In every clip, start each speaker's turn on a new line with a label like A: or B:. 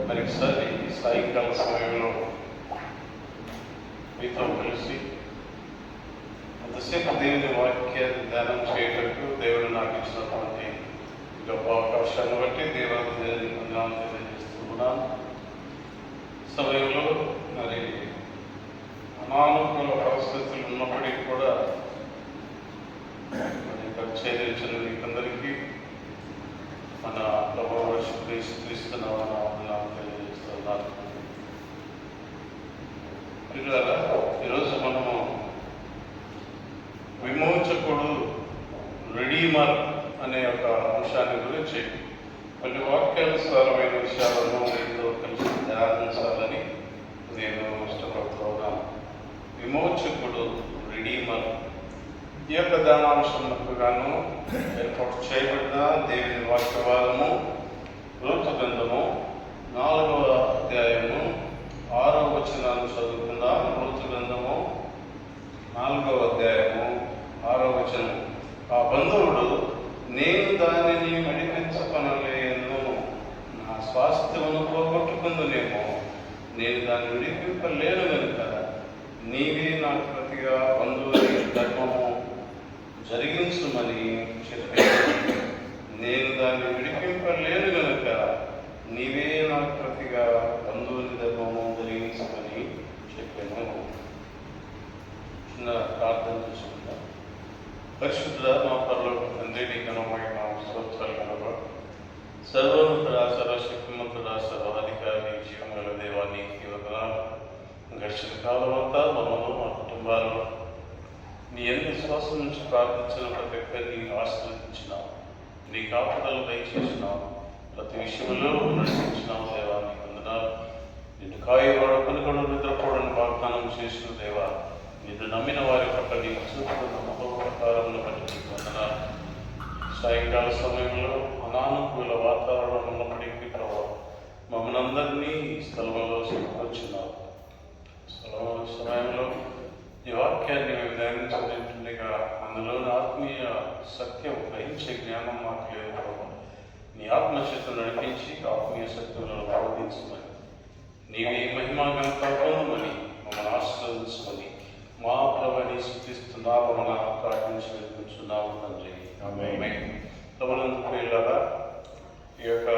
A: మరొకసారి సాయంకాల సమయంలో మీతో కలిసి అంతసేపు దేవుని వాక్యాన్ని ధ్యానం చేయటకు దేవుడు నాకు ఇచ్చినటువంటి గొప్ప అవకాశాన్ని బట్టి దేవుని తెలియజేస్తున్నాను. సమయంలో మరి అనానుకూల పరిస్థితులు ఉన్నప్పటికీ కూడా మరి పరిచయించిన మీకందరికీ మన ప్రభువు క్రీస్తున్నామని తెలియజేస్తున్నారు. ఈరోజు మనము విమోచకుడు రెడీమర్ అనే ఒక అంశాన్ని గురించి కొన్ని వాక్యానుసారమైన విషయాలను మీతో కలిసి ధ్యానించాలని నేను ఇష్టపడుతున్నాను. విమోచకుడు రెడీమర్ ఈ యొక్క ధ్యానాంశంకు గాను ఏర్పాటు చేయబడిన దేవుని వాక్య భాగము రూతు గ్రంథము 4వ అధ్యాయము 6వ వచనాన్ని చదువుకుందాం. రూతు గ్రంథము 4వ అధ్యాయము 6వ వచనం. ఆ బంధువుడు, నేను దానిని విడిపించుకొనలేను, నా స్వాస్థ్యమును పోగొట్టుకుందునేమో, నేను దాన్ని విడిపింపలేను కనుక నీవే నాకు ప్రతిగా బంధువుని ధర్మము జరిగించుమని చెప్పాను. నేను దాన్ని విడిపింపలేను కనుక నీవే నాకు ప్రతిగా బంధువుని ధర్మము జరిగించమని చెప్పాను. చిన్న ప్రార్థన చేసుకుంటాం. పరిశుద్ధ మా పరలోక తండ్రి, నీ ఘనమైన స్తోత్రాలు కలవ సర్వోన్నతుడా, సర్వశక్తిమంతుడా, సర్వాధికారి, జీవముల దేవాన్ని వందనాలు. గడిచిన కాలం అంతా మమ్మల్ని మా కుటుంబాలను నీ ఎన్ని శ్వాసం నుంచి ప్రార్థించిన ప్రతి ఒక్కరిని ఆశీర్వదించినావు, నీ కాపుదలు దయచేసినావు, ప్రతి విషయంలో నడిపించినావు దేవా, నీకు వందనాలు. నిన్ను కాయవాడు కొనుగోడు నిద్రపోవడానికి వాగ్దానం చేసిన దేవా, నిన్ను నమ్మిన వారి పట్ల నీకు చూపుతున్న మహోపకారములను బట్టి నీకు వందనాలు. సాయంకాల సమయంలో అనానుకూల వాతావరణం ఉన్నప్పటికీ ప్రభావ మమ్మల్ని అందరినీ ఈ స్థలంలో సమకూర్చున్నావు. సమయంలో ఈ వాక్యాన్ని మేము ధ్యానించలేగా అందులోని ఆత్మీయ సత్యం గ్రహించే జ్ఞానం మాకు లేదు ప్రభావ. నీ ఆత్మశక్తిని నడిపించి ఆత్మీయ శక్తులను బోధించమని, నీవే మహిమాగంతా పొందమని మమ్మల్ని ఆశీర్వదించమని మా ప్రభుని స్తుతిస్తున్నావు, మన ప్రార్థించి వెళ్తున్నావు తండ్రి. ప్రభునందుకు వెళ్ళారా ఈ యొక్క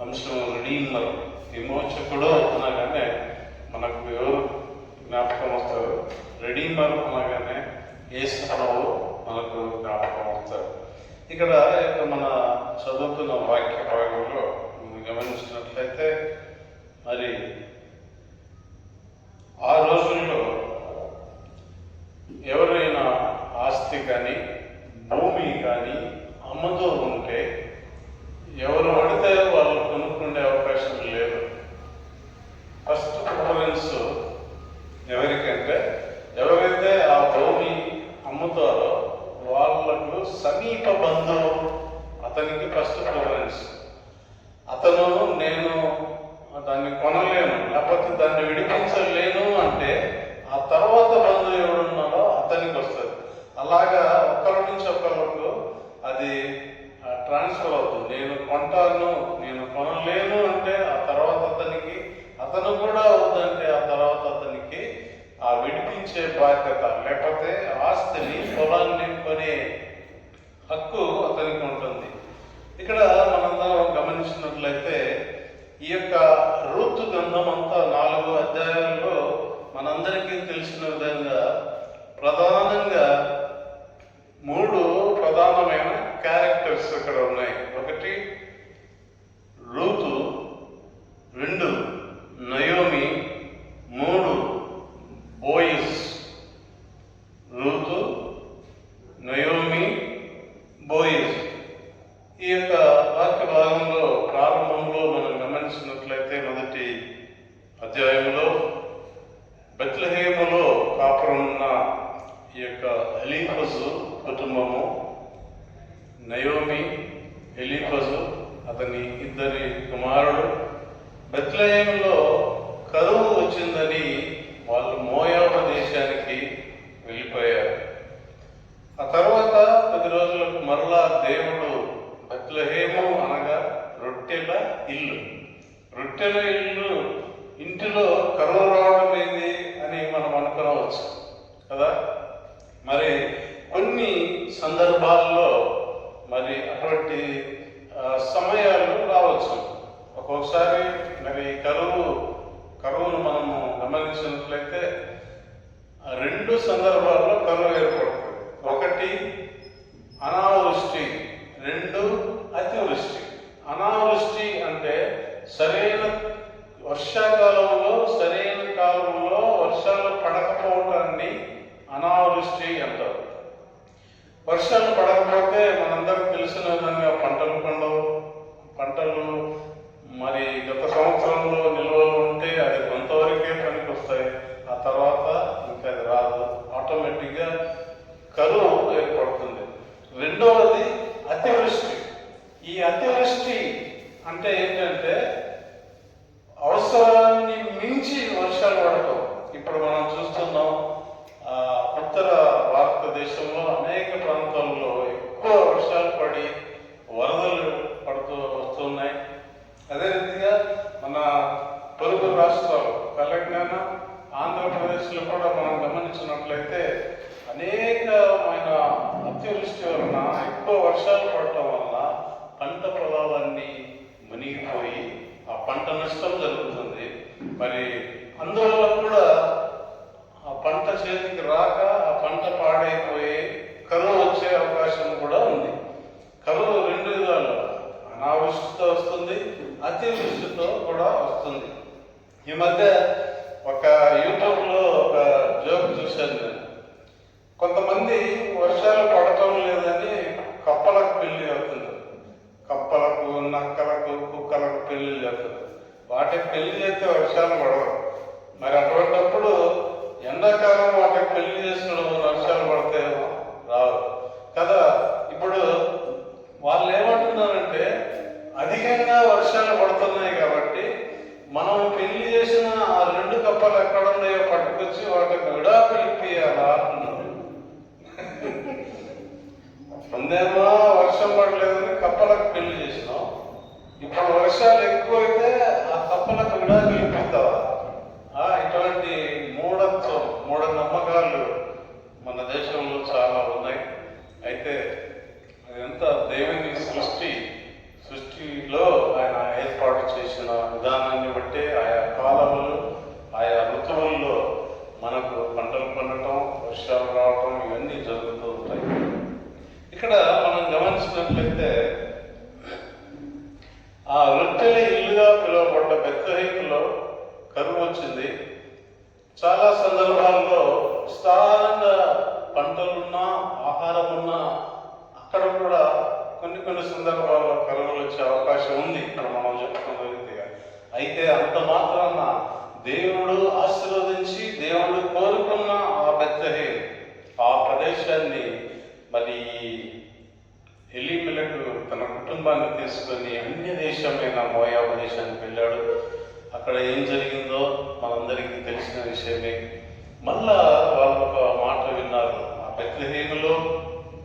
A: అంశం రెడీమర్, విమోచకుడు అనగానే మనకు ఎవరు జ్ఞాపకం వస్తారు? రెడీమర్ అనగానే యేసు ప్రభువు మనకు జ్ఞాపకం వస్తారు. ఇక్కడ మన చదువుతున్న వాక్య భాగంలో గమనించినట్లయితే మరి ఆ రోజుల్లో ఎవరైనా ఆస్తి కానీ భూమి కానీ అమ్ముతూ ఉంటే ఎవరు పడితే వాళ్ళు కొనుక్కునే అవకాశం లేదు. ఫస్ట్ ప్రిఫరెన్స్ ఎవరికంటే ఎవరైతే ఆ భూమి అమ్ముతారో వాళ్ళకు సమీప బంధువు అతనికి ఫస్ట్ ప్రిఫరెన్స్. అతను నేను దాన్ని కొనలేను, లేకపోతే దాన్ని విడిపించలేను అంటే ఆ తర్వాత బంధువు ఎవడున్నాడో అతనికి వస్తుంది. అలాగా ఒకరి నుంచి ఒకరికి అది ట్రాన్స్ఫర్ అవుతుంది. నేను కొంటాను, నేను కొనలేను అంటే ఆ తర్వాత అతనికి, అతను కూడా అవుతుందంటే ఆ తర్వాత అతనికి ఆ విడిపించే బాధ్యత, లేకపోతే ఆస్తిని పొలాన్ని కొనే హక్కు అతనికి ఉంటుంది. ఇక్కడ మనందరం గమనించినట్లయితే ఈ యొక్క రూతు గ్రంథం అంతా 4 అధ్యాయాల్లో మనందరికీ తెలిసిన విధంగా ప్రధానంగా 3 ప్రధానమైన క్యారెక్టర్స్ ఇక్కడ ఉన్నాయి. 1 రూతు, 2 నయోమి, 3 బోయస్. Ruth, Naomi, బోయస్. ఈ యొక్క వాక్య భాగంలో ప్రారంభంలో మనం గమనించినట్లయితే మొదటి అధ్యాయంలో బెత్లెహేములో కాపురం ఉన్న ఈ యొక్క ఎలీఫజు కుటుంబము, నయోమి, ఎలీఫజు అతని 2 కుమారుడు బెత్లెహేములో కరువు వచ్చిందని వాళ్ళు మోయాబు దేశానికి వెళ్ళిపోయారు. ఆ తర్వాత కొద్ది రోజులకు మరలా దేవుడు బెత్లెహేము అనగా రొట్టెల ఇల్లు, సందర్భాల్లో మరి అటువంటి సమయాలు రావచ్చు. ఒక్కొక్కసారి మరి కరువును మనము గమనించినట్లయితే రెండు సందర్భాల్లో కరువు ఏర్పడుతుంది. ఒకటి అనావృష్టి, రెండు అతివృష్టి. అనావృష్టి అంటే సరైన వర్షాకాలంలో సరైన కాలంలో వర్షాలు పడకపోవటాన్ని అనావృష్టి అంటారు. వర్షాలు పడకపోతే మనందరికి తెలిసిన విధంగా పంటలు పండవు. పంటలు మరి గత సంవత్సరంలో నిల్వలు ఉంటే అది కొంతవరకే పనికి వస్తాయి, ఆ తర్వాత ఇంకా అది రాదు. ఆటోమేటిక్గా కరువు ఏర్పడుతుంది. రెండవది అతివృష్టి. ఈ అతివృష్టి అంటే ఏంటంటే అవసరాన్ని మించి వర్షాలు పడటం. ఇప్పుడు మనం చూస్తున్నాం ఉత్తర భారతదేశంలో అనేక ప్రాంతాల్లో ఎక్కువ వర్షాలు పడి వరదలు పడుతూ వస్తున్నాయి. అదే రీతిగా మన పొరుగు రాష్ట్రాలు తెలంగాణ, ఆంధ్రప్రదేశ్లో కూడా మనం గమనించినట్లయితే అనేకమైన అతివృష్టి వలన ఎక్కువ వర్షాలు పడటం వలన పంట పొలాలన్నీ మునిగిపోయి ఆ పంట నష్టం జరుగుతుంది. మరి అందువల్ల కూడా ఆ పంట చేతికి రాక ఆ పంట పాడైపోయి కరువు వచ్చే అవకాశం కూడా ఉంది. కరువు రెండు విధాలు, అనావృష్టితో వస్తుంది, అతివృష్టితో కూడా వస్తుంది. ఈ మధ్య ఒక యూట్యూబ్లో ఒక జోక్ చూశాను నేను. కొంతమంది వర్షాలు పడటం లేదని కప్పలకు పెళ్లి అవుతుంది. కప్పలకు, నక్కలకు, కుక్కలకు పెళ్లి చేస్తుంది. వాటికి పెళ్లి చేస్తే వర్షాలు పడవు. మరి అటువంటిప్పుడు ఎండాకాలం వాటికి పెళ్లి చేసినప్పుడు వర్షాలు పడితే రావు కదా. ఇప్పుడు వాళ్ళు ఏమంటున్నారంటే అధికంగా వర్షాలు పడుతున్నాయి కాబట్టి మనం పెళ్లి చేసిన ఆ రెండు కప్పలు ఎక్కడ ఉన్నాయో పట్టుకొచ్చి వాటికి విడాకులు ఇప్పియాలా అంటున్నారు. ముందేమో వర్షం పడలేదని కప్పలకు పెళ్లి చేసినాం, ఇప్పుడు వర్షాలు ఎక్కువైతే ఆ కప్పలకు విడాకులు ఇప్పిస్తావా? ఇటువంటి మూఢనమ్మకాలు మన దేశంలో చాలా ఉన్నాయి. అయితే అదంతా దేవుని సృష్టిలో ఆయన ఏర్పాటు చేసిన విధానాన్ని బట్టి ఆయా కాలములు, ఆయా ఋతువుల్లో మనకు పంటలు పండటం, వర్షాలు రావటం ఇవన్నీ జరుగుతూ ఉంటాయి. ఇక్కడ మనం గమనించినట్లయితే ఆ రొట్టెల ఇల్లుగా పిలువబడ్డ బెత్లెహేములో కరువు వచ్చింది. చాలా సందర్భాల్లో విస్తారంగా పంటలున్నా, ఆహారం ఉన్నా అక్కడ కూడా కొన్ని సందర్భాల్లో కరువులు వచ్చే అవకాశం ఉంది. ఇక్కడ మనం చెప్పుకున్న రీతిగా. అయితే అంత మాత్రాన దేవుడు ఆశీర్వదించి దేవుడు కోరుకున్న ఆ బెత్లెహేము ఆ ప్రదేశాన్ని మరి ఎలీమెలెకు తన కుటుంబాన్ని తీసుకొని అన్య దేశమైన మోయాబు దేశానికి వెళ్ళాడు. అక్కడ ఏం జరిగిందో మనందరికీ తెలిసిన విషయమే. మళ్ళా వాళ్ళు ఒక మాట విన్నారు, ఆ బెత్లెహేములో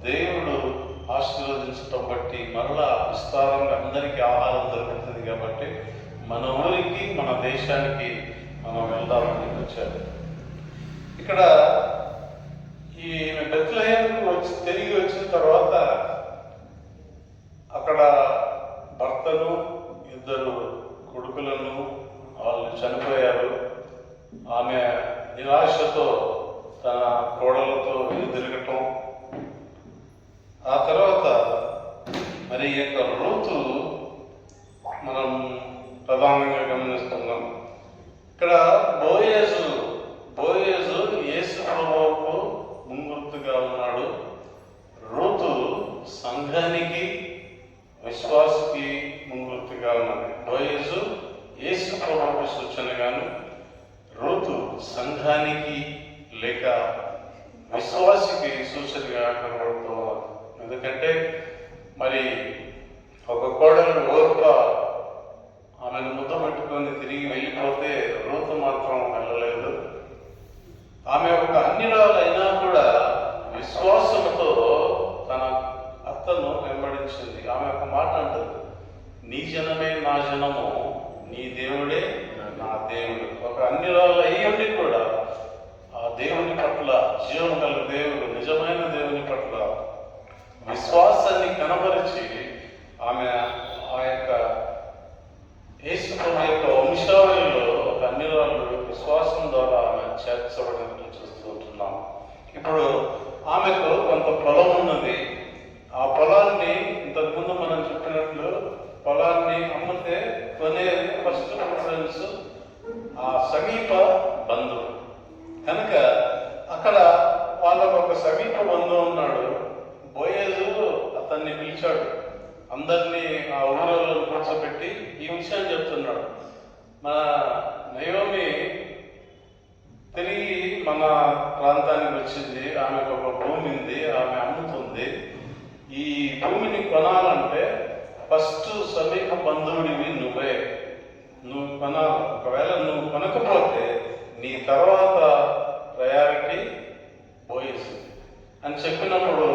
A: దేవుడు ఆశీర్వదించడం బట్టి మరలా విస్తారంగా అందరికీ ఆహారం దొరుకుతుంది కాబట్టి మన ఊరికి, మన దేశానికి మనం వెళ్దామని వచ్చాడు. ఇక్కడ ఈ బెత్లెహేముకు తిరిగి వచ్చిన తర్వాత అక్కడ భర్తను, ఇద్దరు కొడుకులను వాళ్ళు చనిపోయారు. ఆమె నిరాశతో తన కోడలతో తిరగటం. ఆ తర్వాత మరి ఈ యొక్క రూతు మనం ప్రధానంగా గమనిస్తున్నాం. ఇక్కడ బోయేజు యేసు ప్రభువుకు ముంగుర్తుగా ఉన్నాడు. రూతు సంఘానికి, విశ్వాసకి ముంగుర్తుగా ఉన్నది. బోయేజు యేసు ప్రభువుకు సూచనగాను, రూతు సంఘానికి లేక విశ్వాసికి సూచనగా కనబడుతున్నారు. ఎందుకంటే మరి ఒక కోడలు ఓర్ప ఆమెను ముద్ద పెట్టుకొని తిరిగి వెళ్ళిపోతే రూతు మాత్రం వెళ్ళలేదు. ఆమె ఒక అన్యురాలైనా కూడా విశ్వాసంతో తన అత్తను వెంబడించింది. ఆమె ఒక మాట అంటుంది, నీ జనమే నా జనము, నీ దేవుడే నా దేవుడు. ఒక అన్యురాలు అయ్యండి కూడా ఆ దేవుని పట్ల, జీవం గల దేవుడు, నిజమైన దేవుని పట్ల విశ్వాసాన్ని కనబరిచి ఆమె ఆ యొక్క యేసు యొక్క వంశావళిలో ఒక అన్యురాలు విశ్వాసం ద్వారా ఆమె చేర్చబడినట్లు చూస్తూ ఉంటున్నాం. ఇప్పుడు ఆమెకు కొంత పొలం ఉన్నది. ఆ పొలాన్ని ఇంతకుముందు మనం చెప్పినట్లు పొలాన్ని అమ్మితే కొనేది ఫస్ట్ ప్రిఫరెన్స్ ఆ సమీప బంధువు. కనుక అక్కడ వాళ్ళకు ఒక సమీప బంధువు ఉన్నాడు. బోయేజు అతన్ని పిలిచాడు. అందరినీ ఆ ఊళ్ళో కూర్చోబెట్టి ఈ విషయాన్ని చెప్తున్నాడు. మన నయోమి తిరిగి మన ప్రాంతానికి వచ్చింది. ఆమెకు ఒక భూమి ఉంది, ఆమె అమ్ముతుంది. ఈ భూమిని కొనాలంటే ఫస్ట్ సమీప బంధువుడివి నువ్వు కొనాలి. ఒకవేళ నువ్వు కొనకపోతే నీ తర్వాత ప్రయారిటీ బోయేజు అని చెప్పినప్పుడు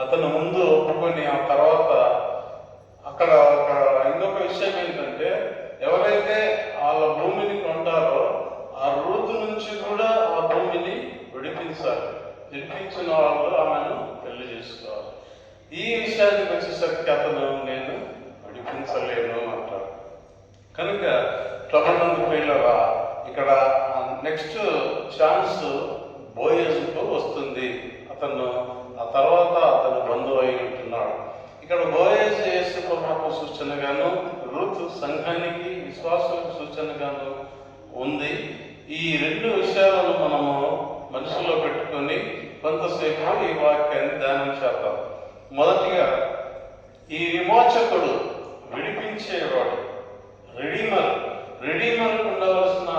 A: అతను ముందు ఒప్పుకొని ఆ తర్వాత అక్కడ ఇంకొక విషయం ఏంటంటే ఎవరైతే వాళ్ళ భూమిని కొంటారో ఆ రూతు నుంచి కూడా ఆ భూమిని విడిపించాలి. విడిపించిన వాళ్ళు ఆమెను పెళ్లి చేసుకోవాలి. ఈ విషయానికి వచ్చేసరికి అతను నేను విడిపించలేను అంటారు. కనుక ప్రభునందు ప్రియులారా, ఇక్కడ నెక్స్ట్ ఛాన్స్ బోయేజుకు వస్తుంది. అతను ఆ తర్వాత అతను బంధువు అయి ఉంటున్నాడు. ఇక్కడ బోయేజు యేసు ప్రభువుకు సూచనగాను, రూతు సంఘానికి విశ్వాసాలకు సూచనగాను ఉంది. ఈ రెండు విషయాలను మనము మనసులో పెట్టుకొని కొంతసేపు ఈ వాక్యాన్ని ధ్యానం చేద్దాం. మొదటిగా ఈ విమోచకుడు, విడిపించేవాడు, రెడీమర్ ఉండవలసిన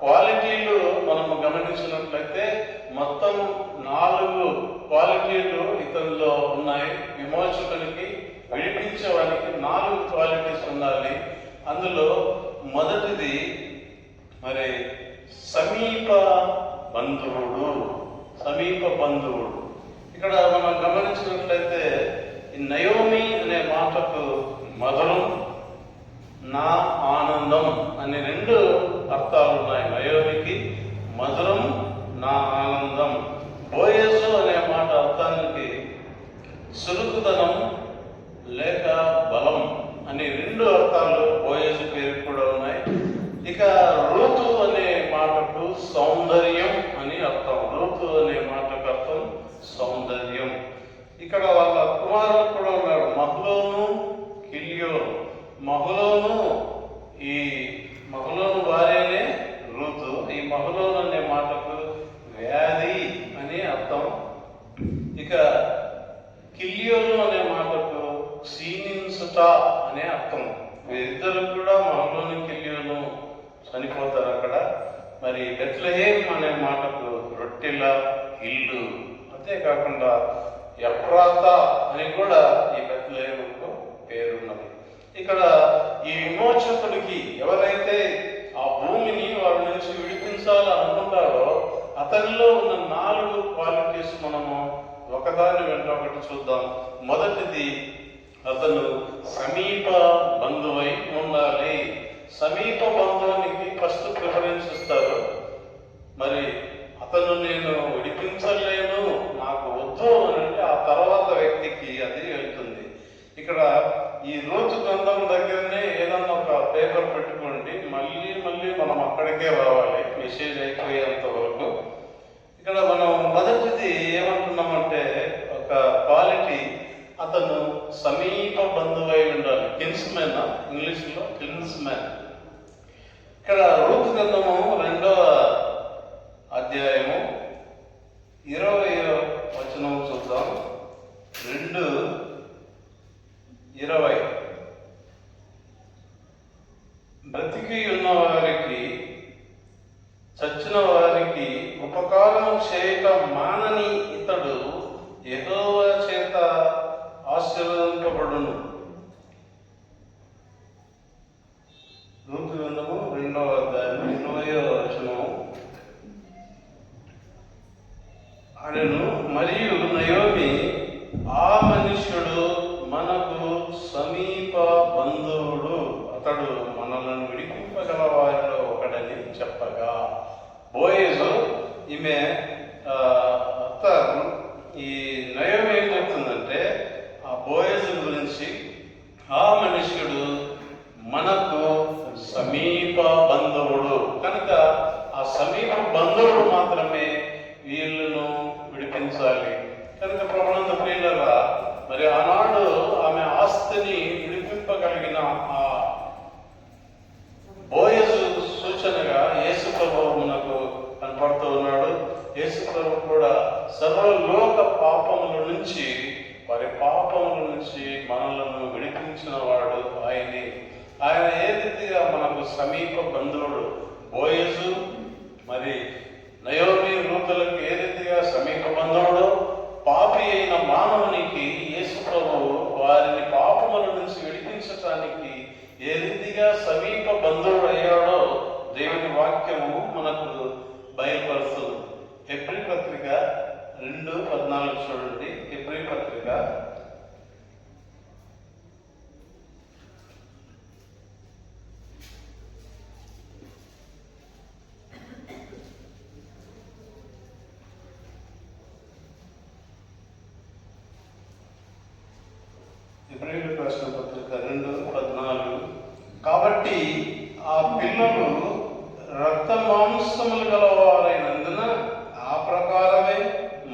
A: క్వాలిటీలు మనము గమనించినట్లయితే మొత్తం 4 క్వాలిటీలు ఇతనిలో ఉన్నాయి. విమోచకునికి, విడిపించేవానికి 4 క్వాలిటీస్ ఉండాలి. అందులో మొదటిది మరి సమీప బంధువుడు. ఇక్కడ మనం గమనించినట్లయితే ఈ నయోమి అనే మాటకు మధురం, నా ఆనందం అనే 2 అర్థాలు ఉన్నాయి. నయోమికి మధురం, నా ఆనందం. బోయేజు అనే మాట అర్థానికి చురుకుదనం లేక బలం అనే 2 అర్థాలు బోయేజు పేరు కూడా ఉన్నాయి. ఇక రూతు అనే మాటకు సౌందర్యం అని అర్థం. రూతు అనే మాటకు అర్థం సౌందర్యం. ఇక్కడ వాళ్ళ కుమారులు కూడా ఉన్నారు, మహ్లోను, కిల్యోను. ఈ మహ్లోను భార్యనే రూతు. ఈ మహ్లోను అనే మాటకు వ్యాధి అని అర్థం. ఇక కిల్యోను అనే మాటకు క్షీణించుట అనే అర్థం. వీరిద్దరు కూడా మహ్లోను, కిల్యోను చనిపోతారు అక్కడ. మరి బెత్లెహేం అనే మాటకు రొట్టెల ఇల్లు. అంతేకాకుండా ఎఫ్రాత అని కూడా ఈ బెత్లెహేముకు పేరున్నది. ఇక్కడ ఈ విమోచకుడికి ఎవరైతే ఆ భూమిని వారి నుంచి విడిపించాలని అనుకుంటారో అతనిలో ఉన్న 4 క్వాలిటీస్ మనము ఒకదాని వెంట ఒకటి చూద్దాం. మొదటిది, అతను సమీప బంధువై ఉండాలి. సమీప బంధువునికి ఫస్ట్ ప్రిఫరెన్స్ ఇస్తారు. మరి అతను నేను విడిపించలేను, నాకు వద్దు అని అంటే ఆ తర్వాత వ్యక్తికి అది వెళ్తుంది. ఇక్కడ ఈ రూతు గ్రంథం దగ్గరనే ఏదన్నా ఒక పేపర్ పెట్టుకోండి, మళ్ళీ మనం అక్కడికే రావాలి మెసేజ్ అయిపోయేంత వరకు. ఇక్కడ మనం మొదటిది ఏమంటున్నామంటే ఒక క్వాలిటీ, అతను సమీప బంధువై ఉండాలి. కిన్స్మెన్, ఇంగ్లీష్లో కిన్స్మెన్. ఇక్కడ రూతు గ్రంథము 2వ అధ్యాయము 20వ వచనం చూద్దాం. 2:20. బ్రతికి ఉన్న వారికి, చచ్చిన వారికి ఉపకారము చేయక మానని ఇతడు యెహోవా చేత ఆశీర్వదింపబడును. రూతు గ్రంథము 2వ అధ్యాయం 20వ వచనం. అనెను, మరియు నయోమి, ఆ మనుష్యుడు మనకు సమీప మరి ఆనాడు ఆమె ఆస్తిని విడిపింపగలిగిన ఆ బోయజు సూచనగా యేసు ప్రభువు మనకు కనపడుతూ ఉన్నాడు. యేసు ప్రభువు కూడా సర్వలోక పాపముల నుంచి, వారి పాపముల నుంచి మనలను విడిపించిన వాడు ఆయనే. ఆయన ఏ రీతిగా మనకు సమీప బంధువుడు బోయజు, మరి నయోమి రూతులకు ఏ రీతిగా సమీప బంధువుడు, పాపి అయిన మానవునికి యేసు ప్రభువు వారిని పాపముల నుంచి విడిపించటానికి ఏ రీతిగా సమీప బంధువుడు అయ్యాడో దేవుని వాక్యము మనకు బయలుపరుస్తుంది. హెబ్రీ పత్రిక 2:14 చూడండి. హెబ్రీ పత్రిక 2:14. కాబట్టి ఆ పిల్లలు రక్త మాంసములు గలవారైనందున ఆ ప్రకారమే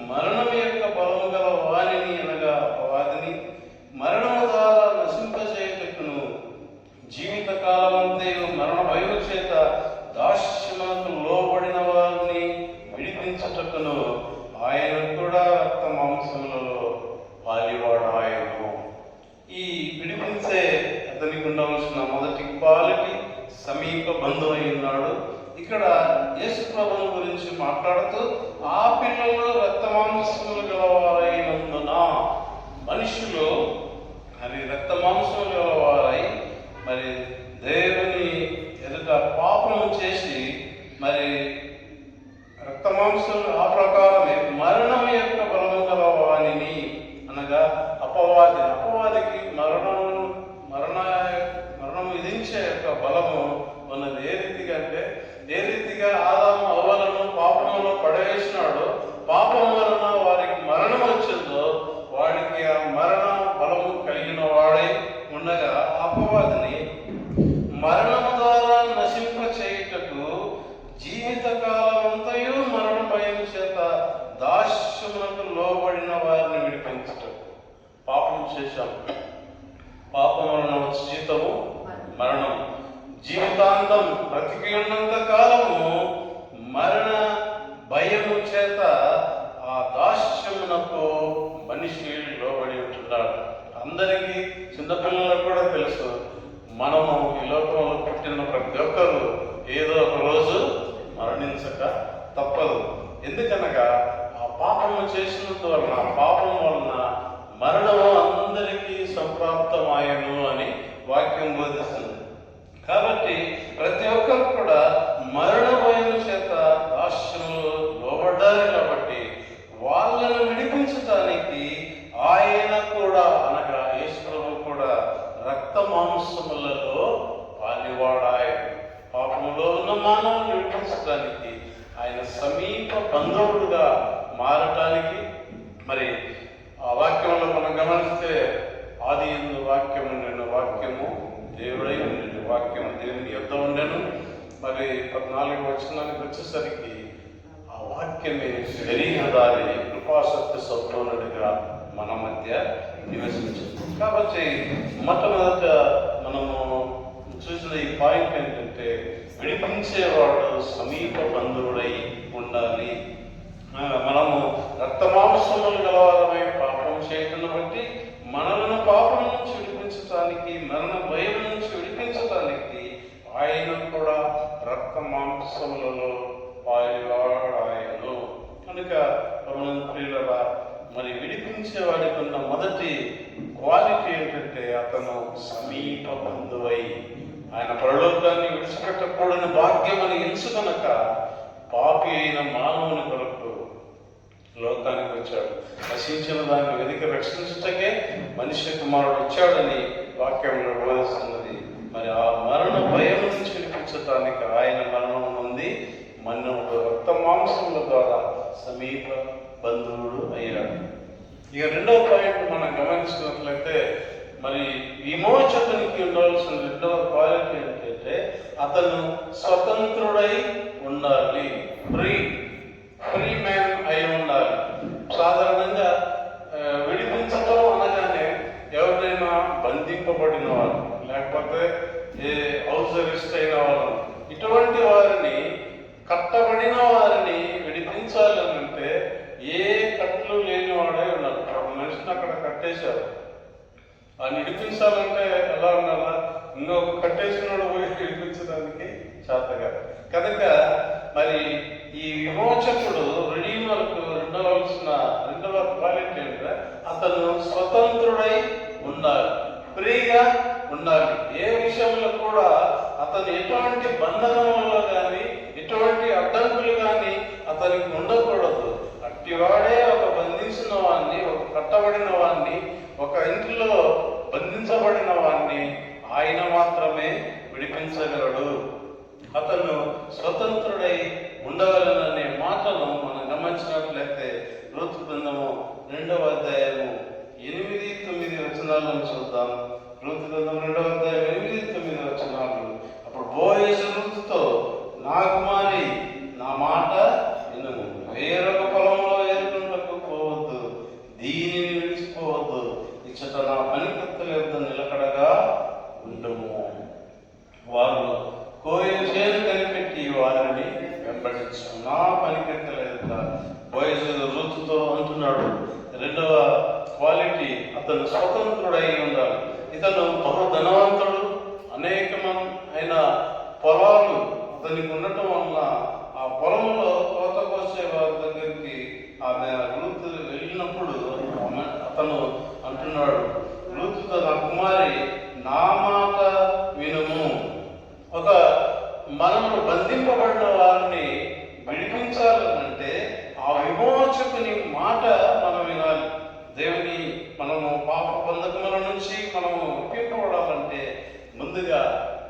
A: మరణం యొక్క బలము గల వారిని, అనగా అపవాదిని, మరణము ద్వారా నశింపజేయుటకును, జీవిత కాలమంతయు మరణ భయము చేత దాస్యమునకు లోబడిన వారిని విడిపించుటకును ఆయన కూడా రక్త మాంసములలో పాలివాడాయను. ఈ విడిపించే అతనికి ఉండవలసిన మొదటి క్వాలిటీ సమీప బంధువు అయి ఉన్నాడు. ఇక్కడ యేసు ప్రభువు గురించి మాట్లాడుతూ ఆ పిల్లలు రక్త మాంసములు గలవారైనందున, మనుషులు మరి రక్త మాంసములు గలవారై మరి దేవుని ఎదుట పాపము చేసి మరి రక్త మాంసములు ఆ ప్రకారమే మరణం యొక్క బలము గలవానిని, అనగా అపవాదికి మరణం విధించే యొక్క బలము ఉన్నది. ఏ రీతిగా అంటే, ఏ రీతిగా ఆదాము అవ్వలను పాపములో పడవేసినాడో, పాపం వలన వారికి మరణం వచ్చిందో, వాడికి ఆ మరణ బలము కలిగిన వాడై ఉండగా అపవాదిని మరణము ద్వారా నశింప చేయుటకు జీవిత కాలమంతయు మరణ భయం చేత దాస్యమునకు లోబడిన వారిని విడిపించుట. పాపం చేశాం, పాపం వలన వచ్చే జీతము మరణం. జీవితాంతం బ్రతికి ఉన్నంత కాలము మరణ భయము చేత ఆ దాస్యమునకు మనిషి లోబడి ఉంటున్నాడు. అందరికీ, చిన్నపిల్లలకు కూడా తెలుసు, మనము ఈ లోకంలో పుట్టిన ప్రతి ఒక్కరు ఏదో ఒక రోజు మరణించక తప్పదు. ఎందుకనగా ఆ పాపము చేసినందు వలన, పాపం వలన మరణము అందరికీ సంప్రాప్తమాయను అని వాక్యం బోధిస్తుంది. కాబట్టి ప్రతి ఒక్కరు కూడా మరణ భయం చేత దాస్యములో లోబడ్డారు. కాబట్టి వాళ్ళను విడిపించటానికి ఆయన కూడా, అనగా యేసు ప్రభువు కూడా రక్త మాంసములలో పాలివాడాయన. పాపములో ఉన్న మానవుని విడిపించడానికి, ఆయన సమీప బంధువుడుగా మారటానికి, మరి ఆ వాక్యంలో మనం గమనిస్తే, ఆది యందు వాక్యము ఉండెను, వాక్యము దేవుడై ఉండెను, వాక్యము దేవుని యొద్ద ఉండెను. మరి 14వ వచనానికి వచ్చేసరికి ఆ వాక్యమే శరీరధారి కృపాసక్తి సంపూర్ణుడిగా మన మధ్య నివసించింది. కాబట్టి మొట్టమొదట మనము చూసిన ఈ పాయింట్ ఏంటంటే, విడిపించేవాడు సమీప బంధువుడై ఉండాలి. మనము రక్త మాంసములు గలవారమై పాపం చేయటం బట్టి మనలను పాపం నుంచి విడిపించటానికి, మరణ భయం నుంచి విడిపించటానికి ఆయన కూడా రక్త మాంసములలో పాలివాడాయను. కనుక ప్రియులరా, మరి విడిపించేవాడికి ఉన్న మొదటి క్వాలిటీ ఏంటంటే, అతను సమీప బంధువై, ఆయన పరలోకాన్ని విడిచిపెట్టకూడని భాగ్యమని ఎంచుకొనక పాపి అయిన మానవుని కొరకు లోకానికి వచ్చాడు. నశించిన దాన్ని వెతికి రక్షించుటకే మనిషి కుమారుడు వచ్చాడని వాక్యంలో బోధిస్తున్నది. మరి ఆ మరణ భయం నుంచి విడిపించటానికి ఆయన మరణం నుండి మన్నుడు రక్త మాంసముల ద్వారా సమీప బంధువుడు అయ్యాడు. ఇక రెండవ పాయింట్ మనం గమనించినట్లయితే, మరి విమోచకునికి ఉండవలసిన రెండవ క్వాలిటీ ఏంటంటే, అతను స్వతంత్రుడై ఉండాలి. ఫ్రీ మ్యాన్ అయి ఉండాలి. సాధారణంగా విడిపించడం అనగానే బంధింపబడిన వారు, లేకపోతే హౌస్ అరెస్ట్ అయిన వారు, ఇటువంటి వారిని, కట్టబడిన వారిని విడిపించాలని అంటే ఏ కట్లు లేని వాడే ఉన్నారు. ఒక మనిషిని అక్కడ కట్టేశారు, ఆ విడిపించాలంటే ఎలా ఉండాలా? ఇంకొక కట్టేసినోడు పోయి విడిపించడానికి చేతగా. కనుక మరి ఈ విమోచకుడు రెడీమర్కు రెండవ క్వాలిటీ అంటే అతను స్వతంత్రుడై ఉండాలి, ఫ్రీగా ఉండాలి. ఏ విషయంలో కూడా అతను ఎటువంటి బంధనంలో కానీ ఎటువంటి అడ్డంకులు కానీ అతనికి ఉండకూడదు. అట్టివాడే ఒక బంధించిన వాడిని, ఒక కట్టబడిన వాడిని, ఒక ఇంట్లో బంధించబడిన వాడిని ఆయన మాత్రమే విడిపించగలడు. అతను స్వతంత్రుడై ఉండగలననే మాటను మనం గమనించినట్లయితే రూతు గ్రంథము 2వ అధ్యాయము 8-9 వచనాలను చూద్దాం. రూతు గ్రంథం 2వ అధ్యాయం 8-9 వచనాలు. అప్పుడు బోయజు రూతుతో, నా కుమారి, నా మాట వినుము, వేరొక పొలంలో ఏరుకుంటకు పోవద్దు, దీనిని విడిచిపోవద్దు, ఇచ్చట నా పనికత్తెల యొద్ద నిలకడగా ఉండుము. వారు కోయలు చేను కనిపెట్టి వారిని వెంబడించు, నా పనికత్తెల యొద్ద. బోయజు రూతుతో అంటున్నాడు. రెండవ క్వాలిటీ, అతను స్వతంత్రుడై ఉండాలి. ఇతను బహు ధనవంతుడు, అనేకమైన పొలాలు అతనికి ఉండటం వల్ల ఆ పొలంలో కోత కోసే వారి దగ్గరికి ఆమె రూతు వెళ్ళినప్పుడు అతను అంటున్నాడు, రూతుతో, నా కుమారి, నా మాట వినుము. మనము బంధింపబడిన వారిని విడిపించాలంటే ఆ విమోచకుని మాట మనం వినాలి. దేవుని మనము పాప బంధకముల నుంచి మనము విడిపింపబడాలంటే ముందుగా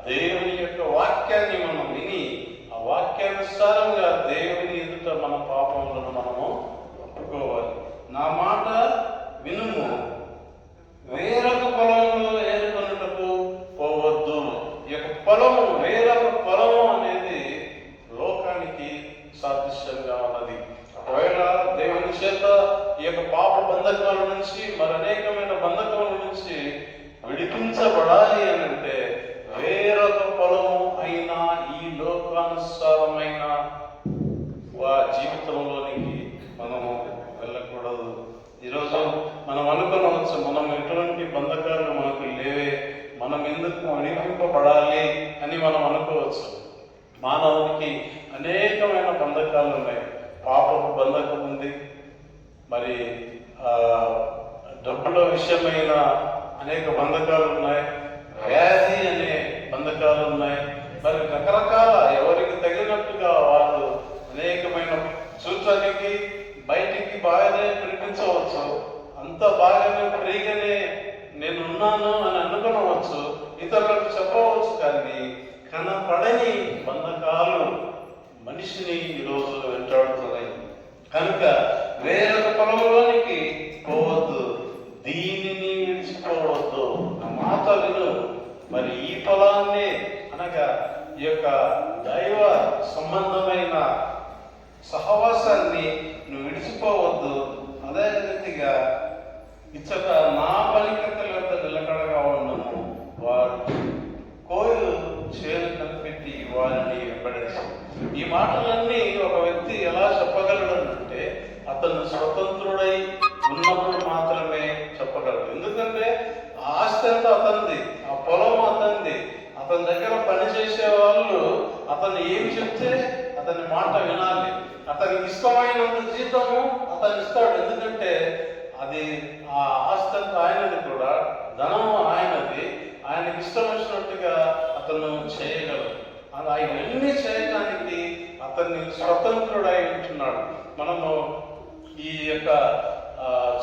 A: దేవుని యొక్క వాక్యాన్ని మనం విని ఆ వాక్యానుసారంగా దేవుని ఎదుట మన పాపములను మనము ఒప్పుకోవాలి. నా మాట వినుము, వేరొక పొలంలో ఏరుకొనుటకు పోవద్దు. ఈ యొక్క పొలము, వేరొక పొలము అనేది లోకానికి సాదృశ్యంగా ఉన్నది. ఒకవేళ దేవుని చేత ఈ యొక్క పాప బంధకాల నుంచి మరనేకమైన బంధకాల నుంచి విడిపించబడాలి అని అంటే వేరొక పొలము అయినా ఈ లోకానుసారమైన జీవితంలోనికి మనము వెళ్ళకూడదు. ఈరోజు మనం అనుకోవచ్చు, మనం ఎటువంటి బంధకాలు మనకు లేవే, మనం ఎందుకు విడిపింపబడాలి అని మనం అనుకోవచ్చు. మానవునికి అనేకమైన బంధకాలు ఉన్నాయి. పాపపు బంధకం ఉంది, మరి డబ్బుల విషయమైన అనేక బంధకాలు ఉన్నాయి, వ్యాధి అనే బంధకాలు ఉన్నాయి. మరి రకరకాల ఎవరికి తగినట్టుగా వాళ్ళు అనేకమైన చూడటానికి బయటికి బాగానే కనిపించవచ్చు, అంత బాగానే ఫ్రీగానే నేనున్నాను అని అనుకోవచ్చు, ఇతరులకు చెప్పవచ్చు. కానీ కనపడని బంధకాలు మనిషిని ఈరోజు వెంటాడుతున్నాయి. కనుక వేరొక పొలంలోనికి పోవద్దు, దీనిని విడిచిపోవద్దు, నా మాట విను. మరి ఈ పొలాన్ని అనగా ఈ యొక్క దైవ సంబంధమైన సహవాసాన్ని నువ్వు విడిచిపోవద్దు. అదే రీతిగా ఇచ్చట నా పనికత్తెల వద్ద నిలకడగా ఉండము, వారు కోయలు చేను కనిపెట్టి వారిని వెంబడించు. ఈ మాటలన్నీ ఒక వ్యక్తి ఎలా చెప్పగలడంటే అతను స్వతంత్రుడై ఉన్నప్పుడు మాత్రమే చెప్పగలడు. ఎందుకంటే ఆ ఆస్తి అంతా అతనిది, ఆ పొలం అతనిది, అతని దగ్గర పనిచేసే వాళ్ళు అతను ఏం చెప్తే అతని మాట వినాలి. అతనికి ఇష్టమైనంత జీతము అతను ఇస్తాడు. ఎందుకంటే అది ఆ ఆస్తి అంతా ఆయనది, కూడా ధనము ఆయనది. ఆయనకి ఇష్టం వచ్చినట్టుగా అతను చేయగలడు. అలా ఇవన్నీ చేయడానికి అతన్ని స్వతంత్రుడై ఉంటున్నాడు. మనము ఈ యొక్క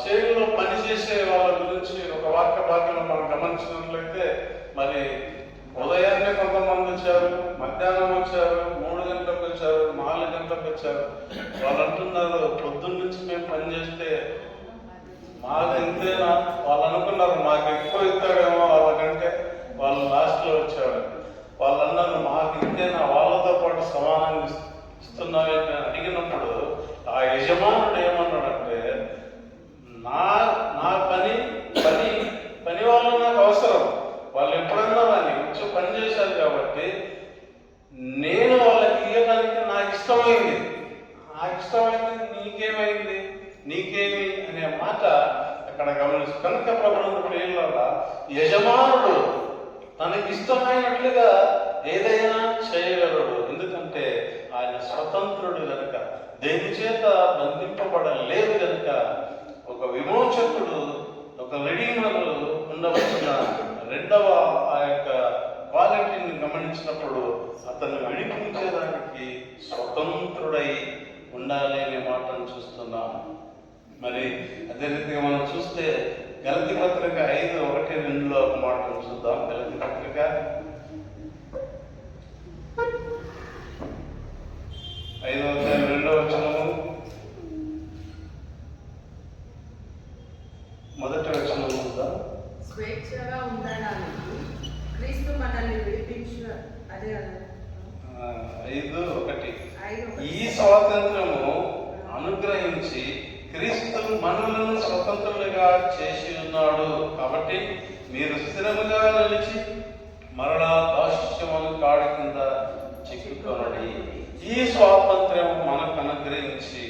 A: చేనులో పనిచేసే వాళ్ళ గురించి ఒక వాక్య భాగంలో మనం గమనించినట్లయితే, మరి ఉదయాన్నే కొంతమంది వచ్చారు, మధ్యాహ్నం వచ్చారు, 3 గంటలకు వచ్చారు, 4 గంటలకు వచ్చారు. వాళ్ళు అంటున్నారు, పొద్దున్న నుంచి మేము పనిచేస్తే మాకు ఇంతేనా? వాళ్ళు అనుకున్నారు మాకు ఎక్కువ ఇస్తాడేమో వాళ్ళకంటే, వాళ్ళు లాస్ట్లో వచ్చాడు. వాళ్ళు అన్నారు మాకు ఇంతేనా, వాళ్ళతో పాటు సమానంగా ఇస్తున్నామని అడిగినప్పుడు ఆ యజమానుడు ఏమన్నాడంటే, నా పని వాళ్ళు నాకు అవసరం, కనుక ప్రభుత్వ ప్రియులారా, యజమానుడు తనకిష్టమైనట్లుగా ఏదైనా చేయగలడు. ఎందుకంటే ఆయన స్వతంత్రుడు గనుక, దేని చేత బంధింపబడలేదు గనుక. ఒక విమోచకుడు, ఒక రెడీమర్ ఉండవలసిన రెండవ ఆ యొక్క క్వాలిటీని గమనించినప్పుడు అతను విడిపించేదానికి స్వతంత్రుడై ఉండాలి అనే మాటను చూస్తున్నాం. మరి అదే రీతిగా మనం చూస్తే గలతీ పత్రిక 5:1-2 ఒక మాటను చూద్దాం. గలతీ పత్రిక 5:2 మొదటి వచనం చూద్దాం.
B: స్వేచ్ఛగా ఉండడానికి క్రీస్తు మనల్ని విడిపించు. అదే
A: 5:1 ఈ స్వాతంత్రము అనుగ్రహించి క్రీస్తు మనలను స్వతంత్రులుగా చేసి ఉన్నాడు. కాబట్టి మీరు స్థిరముగా నిలిచి మరలా దాస్యమును కాడి కింద చిక్కుకొనడి. ఈ స్వాతంత్ర్యం మనకు అనుగ్రహించి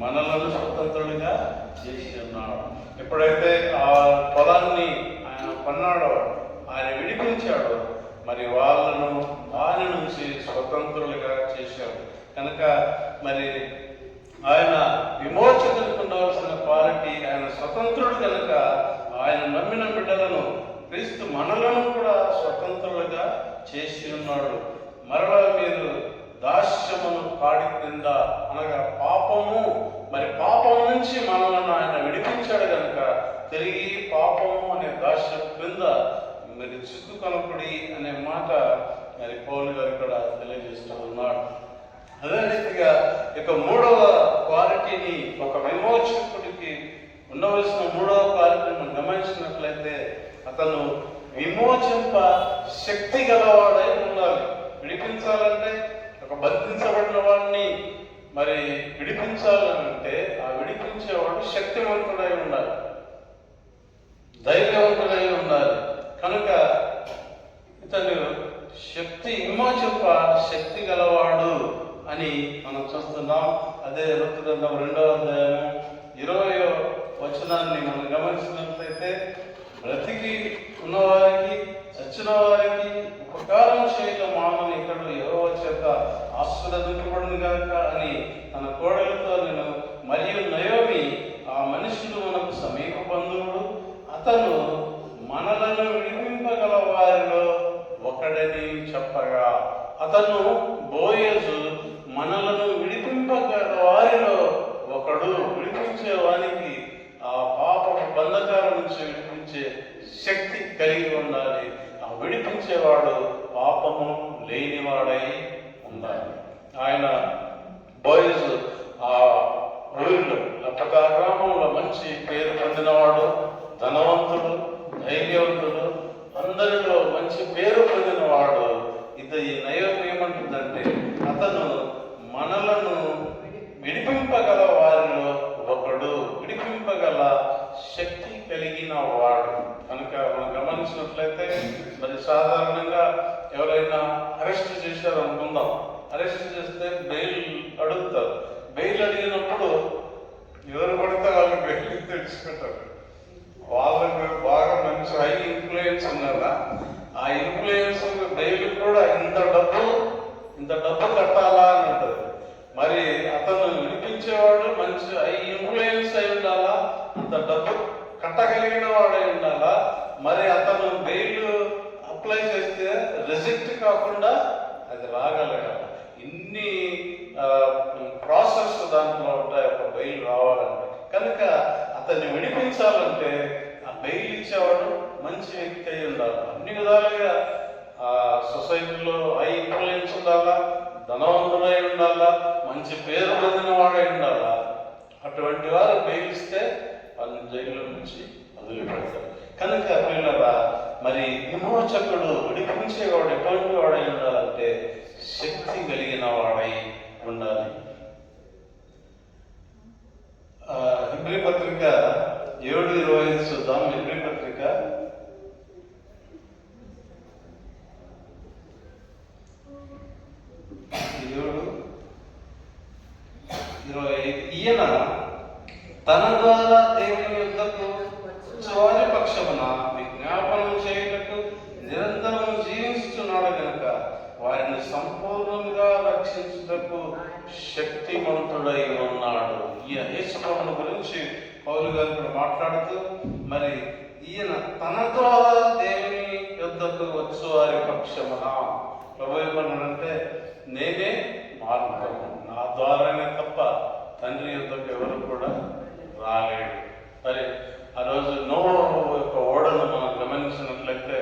A: మనలను స్వతంత్రులుగా చేసి ఉన్నాడు. ఎప్పుడైతే ఆ పొలాన్ని ఆయన కొన్నాడో, ఆయన విడిపించాడో, మరి వాళ్ళను దాని నుంచి స్వతంత్రులుగా చేశాడు. కనుక మరి ఆయన విమోచకులకు ఉండవలసిన క్వాలిటీ, ఆయన స్వతంత్రుడు కనుక ఆయన నమ్మిన బిడ్డలను క్రీస్తు మనలను కూడా స్వతంత్రులుగా చేసి ఉన్నాడు. మరలా మీరు దాస్యమును కాడి క్రింద, అనగా పాపము, మరి పాపం నుంచి మనలను ఆయన విడిపించాడు కనుక తిరిగి పాపము అనే దాస్యం క్రింద మరి చిక్కుకొనకుడి అనే మాట మరి పౌలు గారు ఇక్కడ తెలియజేస్తూ ఉన్నాడు. అదే రీతిగా ఇక మూడవ క్వాలిటీని, ఒక విమోచకుడికి ఉండవలసిన మూడవ క్వాలిటీని మనం గమనించినట్లయితే అతను విమోచింప శక్తి గలవాడై ఉండాలి. విడిపించాలంటే, ఒక బంధించబడిన వాడిని మరి విడిపించాలంటే ఆ విడిపించేవాడు శక్తివంతుడై ఉండాలి, ధైర్యవంతుడై ఉండాలి. కనుక ఇతను విమోచింప శక్తి గలవాడు అని మనం చూస్తున్నాం. అదే ఋతు గ్రంథం 2:20 వచనాన్ని మనం గమనించినట్లయితే, బ్రతికి ఉన్నవారికి చచ్చిన వారికి ఉపకారం చేయడం మానని ఇతడు యెహోవా చేత ఆశీర్వదింపబడును గాక అని తన కోడలతో నేను, మరియు నయోమి ఆ మనుషుడు మనకు సమీప బంధువుడు, అతను మనలను విడిపింపగల వారిలో ఒకడని చెప్పగా, అతను బోయజు మనలను విడిపింపగల వారిలో ఒకడు. విడిపించే వారికి ఆ పాప బంధకాల నుంచి విడిపించే శక్తి కలిగి ఉండాలి. ఆ విడిపించేవాడు పాపము లేనివాడై ఉండాలి. ఆయన బోయజు ఆ ఊరిలో, లేకపోతే ఆ గ్రామంలో మంచి పేరు పొందినవాడు, ధనవంతుడు, ధైర్యవంతుడు, అందరిలో మంచి పేరు పొందినవాడు. ఇది ఈ నయోమి ఏమంటుందంటే, అతను మనలను విడిపింపగల వారిలో ఒకడు, విడిపింపగల శక్తి కలిగిన వాడు. కనుక మనం గమనించినట్లయితే, మరి సాధారణంగా ఎవరైనా అరెస్ట్ చేశారు అనుకుందాం. అరెస్ట్ చేస్తే బెయిల్ అడుగుతారు. బెయిల్ అడిగినప్పుడు ఎవరు పడితే వాళ్ళు బెయిల్ తెచ్చుకుంటారు. వాళ్ళకు బాగా మంచి హై ఇన్ఫ్లుయెన్స్ ఉన్నదా, ఆ ఇన్ఫ్లుయెన్స్ బెయిల్ కూడా ఇంత డబ్బు కట్టాలా అని ఉంటుంది. మరి అతను వినిపించేవాడు మంచి హై ఇన్ఫ్లుయెన్స్ అయి ఉండాలా, అంత డబ్బు కట్టగలిగిన వాడై ఉండాలా. మరి అతను బెయిల్ అప్లై చేస్తే రిజెక్ట్ కాకుండా అది రాగలగాలి. ఇన్ని ప్రాసెస్ దాంట్లో ఉంటాయి ఒక బెయిల్ రావాలంటే. కనుక అతన్ని విడిపించాలంటే ఆ బెయిల్ ఇచ్చేవాడు మంచి వ్యక్తి అయి ఉండాలి. అన్ని విధాలుగా ఆ సొసైటీలో హై ఇన్ఫ్లుయెన్స్ ఉండాలా, ధనవంతుడై ఉండాలా, మంచి పేరు పొందిన వాడై ఉండాలా. అటువంటి వారు బెయిల్ ఇస్తే వాళ్ళని జైల్లో నుంచి వదిలిపెడతారు. కనుక పిల్లరా, మరి విమోచకుడు, విడిపించేవాడు ఎటువంటి వాడై ఉండాలంటే శక్తి కలిగిన వాడై ఉండాలి. హెబ్రీ పత్రిక 7:25 చూద్దాం. హెబ్రీ పత్రిక 7:25. ఈయన తన ద్వారా దేవుని యొద్దకు పక్షమున విజ్ఞాపనం చేయుటకు నిరంతరం జీవిస్తున్నాడు కనుక వారిని సంపూర్ణంగా రక్షించుటకు శక్తిమంతుడై ఉన్నాడు. ఈ యేసుప్రభుని గురించి పౌలు గారు ఇక్కడ మాట్లాడుతూ, మరి ఈయన తన ద్వారా దేవుని యొద్దకు వచ్చు వారి పక్షమున. ప్రభు ఏమన్నాడంటే, నేనే మార్గము, నా ద్వారానే తప్ప తండ్రి యొద్దకు ఎవరు కూడా రాలేడు. మరి ఆ రోజు నోవహు యొక్క ఓడను మనం గమనించినట్లయితే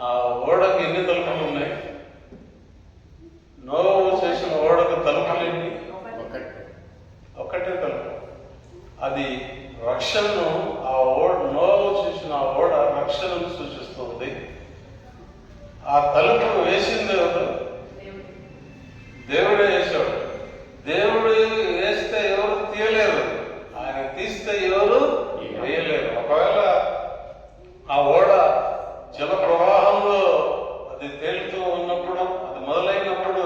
A: ఆ ఓడకు ఎన్ని తలుపులు ఉన్నాయి? నోవహు చేసిన ఓడకు తలుపులు ఎన్ని? ఒకటే తలుపు. అది రక్షణను, ఆ నోవహు చేసిన ఆ ఓడ రక్షణను సూచిస్తుంది. ఆ తలుపు వేసింది ఎవరు? దేవుడే వేసాడు. దేవుడు వేస్తే ఎవరు తీయలేరు, ఆయన తీస్తే ఎవరు వేయలేరు. ఒకవేళ ఆ ఓడ జల ప్రవాహంలో అది తేలుతూ ఉన్నప్పుడు, అది మొదలైనప్పుడు,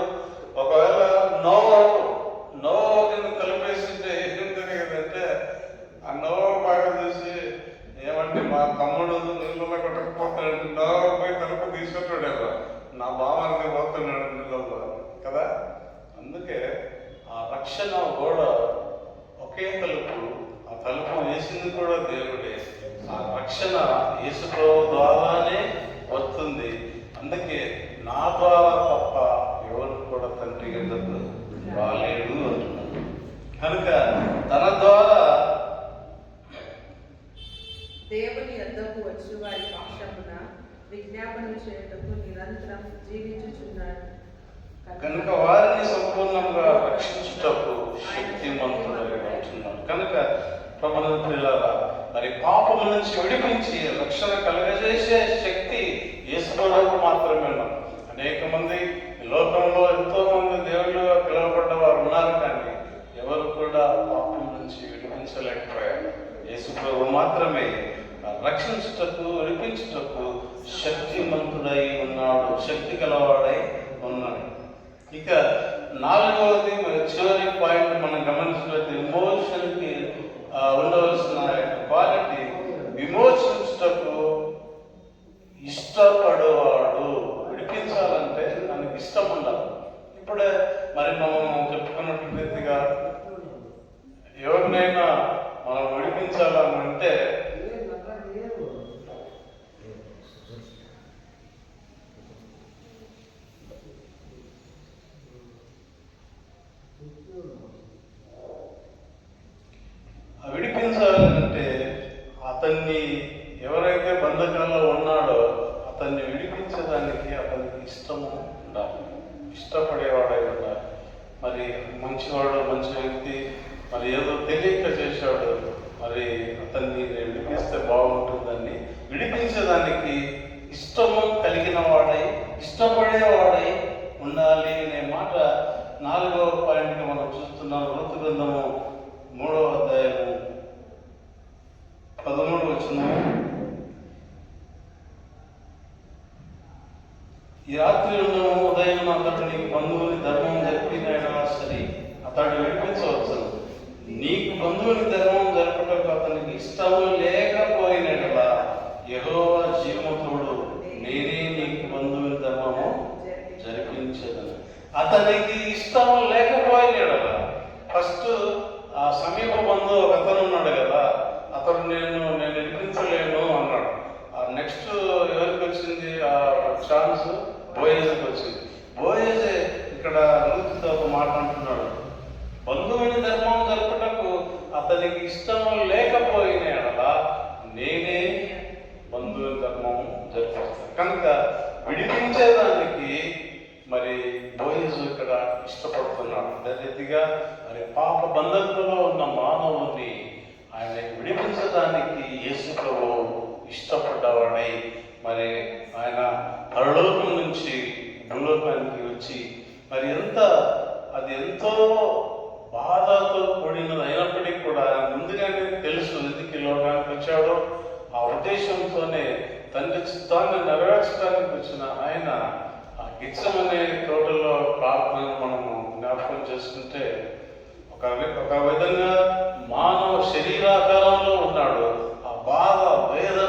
A: ఒకవేళ నోవహు కింద కలిపేసింటే ఏం జరిగేదంటే, ఆ నోవహు బాగా చూసి ఏమంటే మా తమ్ముడు నీళ్ళలో కొట్టకపోతాడు, నోవహు పోయి తలుపు తీసుకుంటాడేమో, నా బావ అన్ని పోతున్నాడు నీళ్ళలో కదా. అందుకే ఆ రక్షణ కూడా ఒకే తలుపు, ఆ తలుపు వేసింది కూడా దేవుడే. ఆ రక్షణ యేసుప్రభు ద్వారానే వస్తుంది. అందుకే నా ద్వారా తప్ప ఎవరు కూడా తండ్రి యొద్దకు రాలేడు అంటున్నాడు. కనుక తన ద్వారా
B: దేవుని యొద్దకు వచ్చి వారి పక్షమున విజ్ఞాపనం చేయుటకు నిరంతరం జీవించుచున్నాడు
A: కనుక వారిని సంపూర్ణంగా రక్షించుటకు శక్తిమంతుడై ఉంటున్నాడు. కనుక ప్రభువుని ప్రియులారా, మరి పాపము నుంచి విడిపించి రక్షణ కలుగజేసే శక్తి యేసుప్రభువుకు మాత్రమే ఉన్నది. అనేక మంది లోకంలో ఎంతో మంది దేవుళ్ళుగా పిలువబడ్డ వారు ఉన్నారు, కానీ ఎవరు కూడా పాపం నుంచి విడిపించలేకపోయారు. యేసుప్రభువు మాత్రమే రక్షించుటకు, విడిపించుటకు శక్తిమంతుడై ఉన్నాడు, శక్తి గలవాడై ఉన్నాడు. ఇక నాలుగవది, చివరి పాయింట్ మనం గమనించినట్టు, విమోచనకి ఉండవలసిన క్వాలిటీ, విమోచించుటకు ఇష్టపడేవాడు. విడిపించాలంటే దానికి ఇష్టం ఉండాలి. ఇప్పుడే మరి మనం చెప్పుకున్నట్టు రీతిగా ఎవరినైనా మనం విడిపించాలని అంటే విడిపించాలంటే అతన్ని, ఎవరైతే బంధకంలో ఉన్నాడో అతన్ని విడిపించడానికి అతనికి ఇష్టము ఉండాలి, ఇష్టపడేవాడై ఉండాలి. మరి మంచివాడు, మంచి వ్యక్తి, మరి ఏదో తెలియక చేశాడు, మరి అతన్ని విడిపిస్తే బాగుంటుందని విడిపించడానికి ఇష్టము కలిగిన వాడై, ఇష్టపడేవాడై ఉండాలి అనే మాట 4వ పాయింట్గా మనం చూస్తున్నాం. రూతు గ్రంథము 3వ అధ్యాయము 13వ వచనము, ఈ రాత్రి ఉదయం అతడు నీకు బంధువుని ధర్మం జరిపినైనా సరే అతడు విడిపించవచ్చు. నీకు బంధువుని ధర్మం జరపటకు అతనికి ఇష్టము లేకపోయినట్లా యెహోవా జీవముతోడు నేనే నీకు బంధువుని ధర్మము జరిపించదను. అతనికి ఇష్టం లేకపోయినట్లా, ఫస్ట్ ఆ సమీప బంధువు ఒక అతను ఉన్నాడు కదా, అతడు నేను విడిపించలేను అన్నాడు. నెక్స్ట్ ఎవరికి వచ్చింది ఆ ఛాన్స్? బోయేజ్కి వచ్చింది. బోయేజే ఇక్కడ రూతుతో ఒక మాట అంటున్నాడు, బంధువుని ధర్మం జరపటకు అతనికి ఇష్టం లేకపోయిన ఎడలా నేనే బంధువుని ధర్మం జరిపిస్తాను. కనుక విడిపించేదానికి మరి బోయేజు ఇక్కడ ఇష్టపడుతున్నాడు. అదే రీతిగా మరి పాప బంధంలో ఉన్న మానవుని ఆయన విడిపించడానికి యేసు ప్రభువు ఇష్టపడ్డవాడై, మరి ఆయన పరలోకం నుంచి భూలోకానికి వచ్చి, మరి అది ఎంతో బాధతో కూడినది అయినప్పటికీ కూడా ముందుగానే తెలుసు ఎందుకు ఈ లోకానికి వచ్చాడో. ఆ ఉద్దేశంతోనే తండ్రి చిత్తాన్ని నెరవేర్చడానికి వచ్చిన ఆయన ఆ గిచ్చమనే తోటలో ప్రార్థనను మనము జ్ఞాపకం చేసుకుంటే, ఒక విధంగా మానవ శరీరాకారంలో ఉన్నాడు. ఆ బాధ, వేదన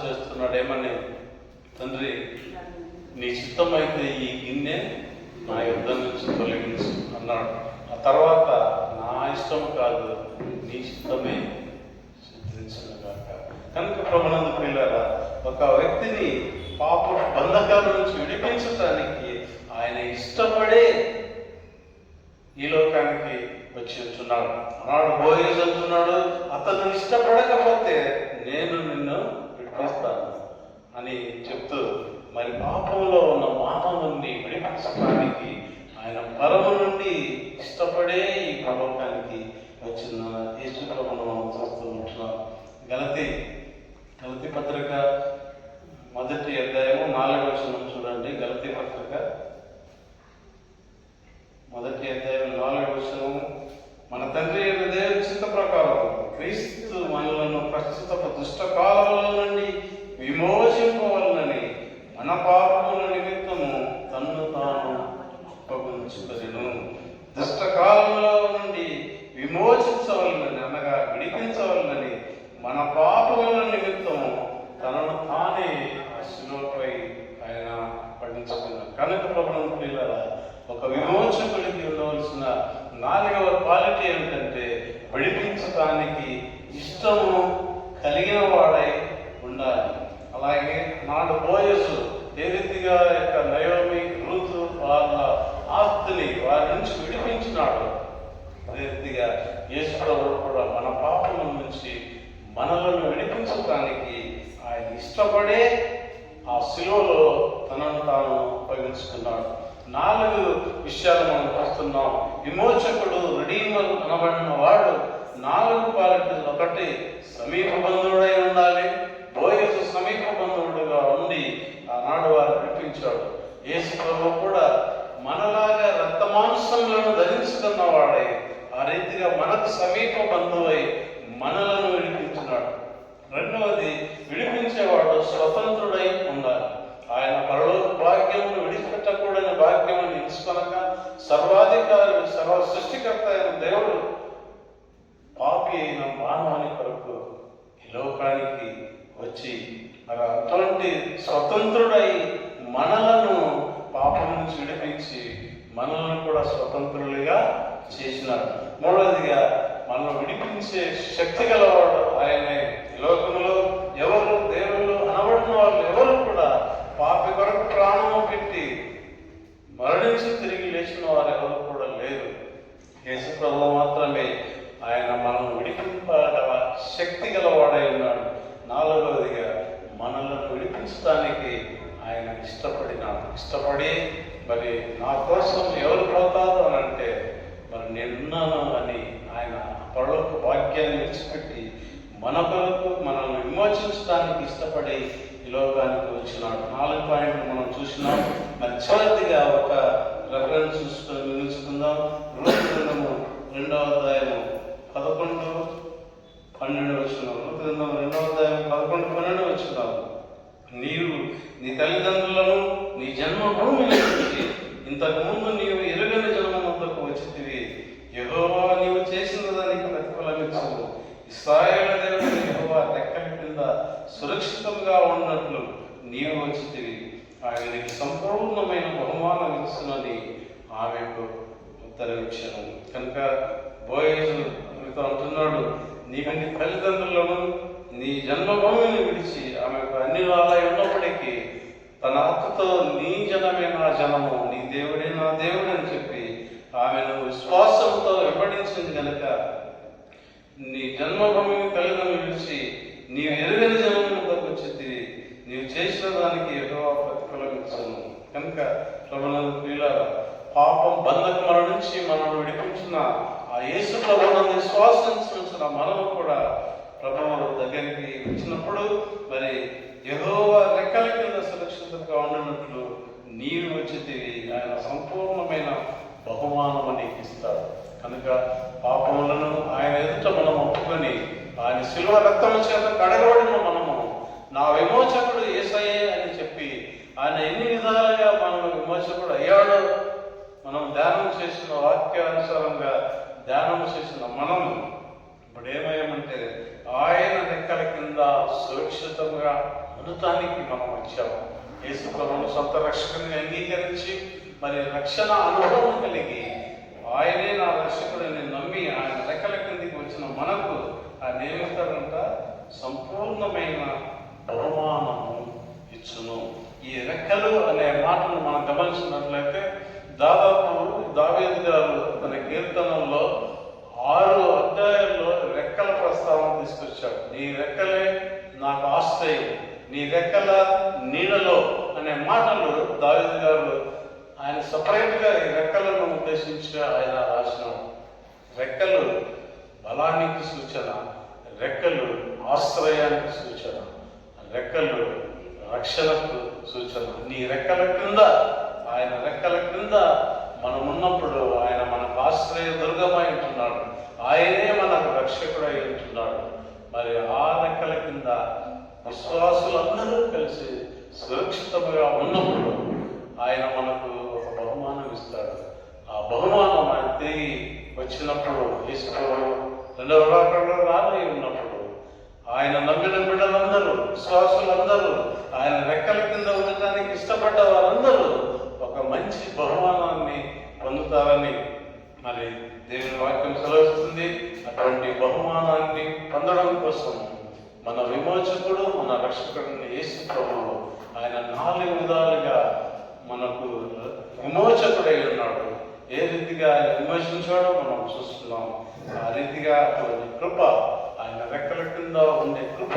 A: చేస్తున్నాడు. ఏమని? తండ్రి, నీ చిత్తమైతే ఈ గిన్నె నా యుద్ధ నుంచి తొలగించు అన్నాడు. ఆ తర్వాత నా ఇష్టం కాదు, నీ చిత్తమే సిద్ధించుగాక. కనుక ప్రభునందు ప్రియులారా, ఒక వ్యక్తిని పాప బంధకాల నుంచి విడిపించడానికి ఆయన ఇష్టపడే ఈ లోకానికి వచ్చి ఉంటున్నాడు. అన్నాడు బోయజ్ అంటున్నాడు, అతను ఇష్టపడకపోతే నేను నిన్ను విడిపిస్తాను అని చెప్తూ, మరి పాపంలో ఉన్న మానవుని విడిపించడానికి ఆయన పరము నుండి ఇష్టపడే ఈ లోకానికి వచ్చిన యేసు ప్రభువును మనం చూస్తూ ఉంటున్నాం. గలతీ పత్రిక 1వ అధ్యాయము 4వ వచనం చూడండి. గలతీ పత్రిక 1వ అధ్యాయం 4వ వచనం, మన తండ్రి అయిన దేవుని చిత్త ప్రకారం క్రీస్తు మనలను ప్రస్తుత దుష్ట కాలంలో నుండి విమోచింపవలనని మన పాపముల నిమిత్తము తన్ను తాను అప్పగించుకొనెను. దుష్ట కాలంలో నుండి విమోచించవలనని, అనగా విడిపించవలనని మన పాపముల నిమిత్తము తనను తానే శిలువపై ఆయన పడించుకున్నాడు. కనుక ప్రభువును ప్రియులారా, ఒక విమోచకుడికి ఉండవలసిన 4వ క్వాలిటీ ఏమిటంటే విడిపించడానికి ఇష్టము కలిగిన వాడై ఉండాలి. అలాగే నాడు బోయజు ఏ రీతిగా యొక్క నయోమి, రూతు వాళ్ళ ఆస్తిని వారి నుంచి విడిపించినాడు, అదే రీతిగా యేసు ప్రభువు కూడా మన పాపముల నుంచి మనలను విడిపించడానికి ఆయన ఇష్టపడే ఆ శిలువలో తనను తాను ఉపయోగించుకున్నాడు. 4 విషయాలు మనం చూస్తున్నాం. విమోచకుడు, రెడీమర్ అనబడిన వాడు 4 క్వాలిటీలు. 1, సమీప బంధువుడై ఉండాలి. బోయజు సమీప బంధువుడుగా ఉండి ఆనాడు వారు విడిపించాడు. యేసు ప్రభువు కూడా మనలాగా రక్తమాంసములను ధరించుకున్న వాడై ఆ రీతిగా మనకు సమీప బంధువై మనలను విడిపించినాడు. 2వది, విడిపించేవాడు స్వతంత్రుడై ఉండాలి. ఆయన పరలోక భాగ్యమును విడిచిపెట్టకూడని భాగ్యమును ఎంచుకొనక సర్వాధికారి, సర్వ సృష్టికర్త అయిన దేవుడు పాపి అయిన మానవుని కొరకు ఈ లోకానికి వచ్చి మరి అటువంటి స్వతంత్రుడై మనలను పాపం నుంచి విడిపించి మనల్ని కూడా స్వతంత్రులుగా చేసినాడు. 3వదిగా మనల్ని విడిపించే శక్తి గలవాడు ఆయనే. ఈ లోకంలో ఎవరు దేవుళ్ళు అనబడిన వాళ్ళు ఎవరు కూడా పాపి కొరకు ప్రాణము పెట్టి మరణించి తిరిగి లేచిన వారు ఎవరు కూడా లేరు. యేసు ప్రభువు మాత్రమే ఆయన మనల్ని విడిపింపగల శక్తి గలవాడై ఉన్నాడు. 4వదిగా మనల్ని విడిపించడానికి ఆయన ఇష్టపడి మరి నా కోసం ఎవరు పోతారు అని అంటే మరి నేనున్నాను అని ఆయన పరలోక భాగ్యాన్ని విడిచిపెట్టి మన కొరకు మనల్ని విమోచించడానికి ఇష్టపడి ఈ లోకానికి వచ్చినాడు. 4 పాయింట్లు మనం చూసినాం. మరి చివరిగా ఒక రెఫరెన్స్ నిలుచుకుందాం. రూతు గ్రంథము 2వ అధ్యాయము 11-12 వచనం. రూతు గ్రంథం 2వ అధ్యాయం 11-12 వచనం. నీవు నీ తల్లిదండ్రులను నీ జన్మభూమి నుంచి ఇంతకు ముందు నీవు ఎరుగని జన్మ వద్దకు వచ్చితివి. యెహోవా నీవు చేసిన దానికి ప్రతిఫలమిచ్చును. ఇశ్రాయేలు దేవుడు యెహోవా రెక్కల కింద సురక్షితంగా ఉన్నట్లు నీవు వచ్చితివి. ఆయన నీకు సంపూర్ణమైన బహుమానం ఇచ్చునని ఆమెకు ఉత్తరమిచ్చాను. కనుక బోయజు అంటున్నాడు, నీవు నీ తల్లిదండ్రులను నీ జన్మభూమిని విడిచి ఆమెకు అన్ని వాళ్ళై ఉన్నప్పటికీ తన హక్కుతో నీ జనమే నా జనము, నీ దేవుడే నా దేవుడు అని చెప్పి ఆమెను విశ్వాసంతో వెంబడించింది కనుక నీ జన్మభూమిని తల్లిదండ్రులు విడిచి నీవు ఎరుగని జన్మకు వచ్చింది. నీవు చేసిన దానికి యెహోవా ప్రతిఫలమిచ్చును. కనుక ప్రభువునందు ప్రియులారా, పాపం బంధకముల నుంచి మనల్ని విడిపించిన ఆ యేసు ప్రభువును విశ్వాసించిన మనము కూడా ప్రభువు దగ్గరికి వచ్చినప్పుడు మరి యెహోవా రెక్కల కింద సురక్షితంగా ఉండనట్లు నీవు వచ్చితివి. ఆయన సంపూర్ణమైన బహుమానం నీకు ఇస్తాడు. కనుక పాపములను ఆయన ఎదుట మనం ఒప్పుకొని ఆయన శిలువ రక్తము చేత కడగబడిన మనము నా విమోచకుడు యేసయ్యే అని చెప్పి ఆయన ఎన్ని విధాలుగా మన విమోచకుడు అయ్యాడో మనం ధ్యానం చేసిన వాక్యానుసారంగా ధ్యానం చేసిన మనము ఇప్పుడు ఏమయ్యామంటే ఆయన రెక్కల కింద సురక్షితంగా పొందటానికి మనం వచ్చాము. యేసు ప్రభువును సొంత రక్షకుని అంగీకరించి మరి రక్షణ అనుభవం కలిగి ఆయనే నా రక్షకుడిని నమ్మి ఆయన రెక్కల కిందికి వచ్చిన మనకు ఆయన ఏమిస్తారంట? సంపూర్ణమైన బహుమానము ఇచ్చును. ఈ రెక్కలు అనే మాటను మనం గమనించినట్లయితే దాదాపు దావీదు గారు తన కీర్తనల్లో 6 అధ్యాయాల్లో రెక్కల ప్రస్తావన తీసుకొచ్చాడు. నీ రెక్కలే నాకు ఆశ్రయం, నీ రెక్కల నీడలో అనే మాటలు దావీదు గారు ఆయన సపరేట్గా ఈ రెక్కలను ఉద్దేశించి ఆయన రాసినాడు. రెక్కలు బలానికి సూచన, రెక్కలు ఆశ్రయానికి సూచన, రెక్కలు రక్షణకు సూచన. నీ రెక్కల క్రింద, ఆయన రెక్కల క్రింద మనం ఉన్నప్పుడు ఆయన మనకు ఆశ్రయ దుర్గమై ఉంటున్నాడు. ఆయనే మనకు రక్షకుడై ఉంటున్నాడు. మరి ఆ రెక్కల కింద విశ్వాసులందరూ కలిసి సురక్షితంగా ఉన్నప్పుడు ఆయన మనకు ఒక బహుమానం ఇస్తాడు. ఆ బహుమానం ఆయన తిరిగి వచ్చినప్పుడు యేసుప్రభువు రెండవ రాకడలో రానై ఉన్నప్పుడు ఆయన నమ్మిన బిడ్డలందరూ, విశ్వాసులందరూ, ఆయన రెక్కల కింద ఉండటానికి ఇష్టపడ్డ వారందరూ ఒక మంచి బహుమానాన్ని పొందుతారని మరి దేవుని వాక్యం సెలవుస్తుంది. అటువంటి బహుమానాన్ని పొందడం కోసం మన విమోచకుడు, మన రక్షకుడిని యేసు ప్రభువు ఆయన 4 విధాలుగా మనకు విమోచకుడై ఉన్నాడు. ఏ రీతిగా ఆయన విమోచించాడో మనం చూస్తున్నాం. ఆ రీతిగా కృప, ఆయన రెక్కల కింద ఉండే కృప